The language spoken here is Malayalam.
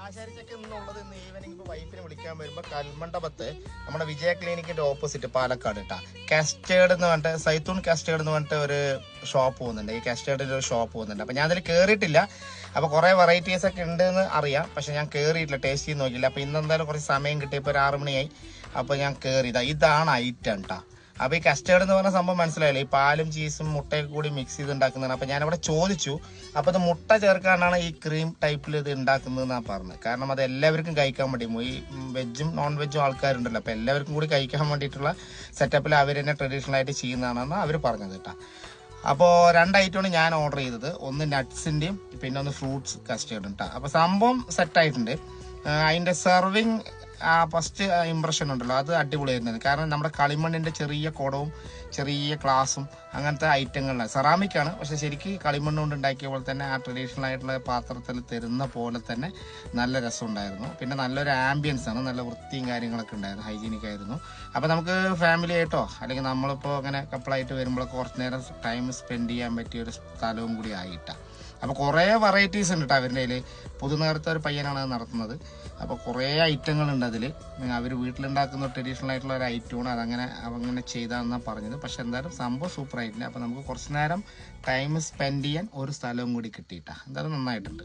ആശാരിച്ചൊക്കെ ഇന്നുള്ളത് ഇന്ന് ഈവനിങ് ഇപ്പോൾ വൈഫിനെ വിളിക്കാൻ വരുമ്പോൾ കൽമണ്ഡപത്ത് നമ്മുടെ വിജയ ക്ലിനിക്കിന്റെ ഓപ്പോസിറ്റ് പാലക്കാട് കേട്ടാ കസ്റ്റേർഡ് എന്ന് പറഞ്ഞിട്ട് സൈത്തൂൺ കസ്റ്റേർഡ് എന്ന് പറഞ്ഞിട്ട് ഒരു ഷോപ്പ് പോകുന്നുണ്ട്. ഈ കസ്റ്റേർഡിന്റെ ഒരു ഷോപ്പ് പോകുന്നുണ്ട്. അപ്പൊ ഞാൻ അതിൽ കയറിയിട്ടില്ല. അപ്പൊ കുറെ വെറൈറ്റീസ് ഒക്കെ ഉണ്ട് എന്ന് അറിയാം, പക്ഷെ ഞാൻ കയറിയിട്ടില്ല, ടേസ്റ്റ് ചെയ്ത് നോക്കിയില്ല. അപ്പൊ ഇന്ന് എന്തായാലും കുറച്ച് സമയം കിട്ടിയപ്പോൾ ഒരു 6 മണിയായി. അപ്പൊ ഞാൻ കയറിയതാ. ഇതാണ് ഐറ്റം കേട്ടാ. അപ്പൊ ഈ കസ്റ്റേർഡ് എന്ന് പറഞ്ഞ സംഭവം മനസ്സിലായില്ലേ, ഈ പാലും ചീസും മുട്ടയൊക്കെ കൂടി മിക്സ് ചെയ്ത് ഉണ്ടാക്കുന്നതാണ്. അപ്പൊ ഞാനിവിടെ ചോദിച്ചു, അപ്പൊ ഇത് മുട്ട ചേർക്കാനാണ് ഈ ക്രീം ടൈപ്പിൽ ഇത് ഉണ്ടാക്കുന്നതെന്നാണ് പറഞ്ഞത്. കാരണം അത് എല്ലാവർക്കും കഴിക്കാൻ വേണ്ടി, ഈ വെജും നോൺ വെജും ആൾക്കാരുണ്ടല്ലോ, അപ്പൊ എല്ലാവർക്കും കൂടി കഴിക്കാൻ വേണ്ടിയിട്ടുള്ള സെറ്റപ്പിൽ അവർ തന്നെ ട്രഡീഷണൽ ആയിട്ട് ചെയ്യുന്നതാണെന്ന് അവർ പറഞ്ഞത് കേട്ടോ. അപ്പോൾ 2 ഐറ്റമാണ് ഞാൻ ഓർഡർ ചെയ്തത്. ഒന്ന് നട്ട്സിന്റെയും പിന്നെ ഒന്ന് ഫ്രൂട്ട്സ് കസ്റ്റേർഡും കേട്ടോ. അപ്പൊ സംഭവം സെറ്റായിട്ടുണ്ട്. അതിന്റെ സെർവിങ് ഫസ്റ്റ് ഇംപ്രഷൻ ഉണ്ടല്ലോ, അത് അടിപൊളിയായിരുന്നു. കാരണം നമ്മുടെ കളിമണ്ണിന്റെ ചെറിയ കുടവും ചെറിയ ഗ്ലാസും അങ്ങനത്തെ ഐറ്റങ്ങളിലാണ്. സെറാമിക്കാണ്, പക്ഷെ ശരിക്കും കളിമണ്ണ് കൊണ്ട് ഉണ്ടാക്കിയ പോലെ തന്നെ ആ ട്രഡീഷണൽ ആയിട്ടുള്ള പാത്രത്തിൽ തരുന്ന പോലെ തന്നെ നല്ല രസമുണ്ടായിരുന്നു. പിന്നെ നല്ലൊരു ആംബിയൻസ് ആണ്, നല്ല വൃത്തിയും കാര്യങ്ങളൊക്കെ ഉണ്ടായിരുന്നു, ഹൈജീനിക് ആയിരുന്നു. അപ്പോൾ നമുക്ക് ഫാമിലി ആയിട്ടോ അല്ലെങ്കിൽ നമ്മളിപ്പോൾ അങ്ങനെ കപ്പിളായിട്ട് വരുമ്പോഴൊക്കെ കുറച്ച് നേരം ടൈം സ്പെൻഡ് ചെയ്യാൻ പറ്റിയ ഒരു സ്ഥലവും കൂടി ആയിട്ടാണ്. അപ്പോൾ കുറേ വെറൈറ്റീസ് ഉണ്ട് കേട്ടോ അവരുടെ കയ്യിൽ. പുതുനഗരത്തെ ഒരു പയ്യനാണ് അത് നടത്തുന്നത്. അപ്പോൾ കുറേ ഐറ്റങ്ങളുണ്ട് അതിൽ. അവർ വീട്ടിലുണ്ടാക്കുന്ന ട്രഡീഷണൽ ആയിട്ടുള്ള ഒരു ഐറ്റമാണ്, അതങ്ങനെ ചെയ്താണെന്നാണ് പറഞ്ഞത്. പക്ഷെ എന്തായാലും സംഭവം സൂപ്പർ ആയിട്ടില്ല. അപ്പോൾ നമുക്ക് കുറച്ച് നേരം ടൈം സ്പെൻഡ് ചെയ്യാൻ ഒരു സ്ഥലവും കൂടി കിട്ടിയിട്ടാ. എന്തായാലും നന്നായിട്ടുണ്ട്.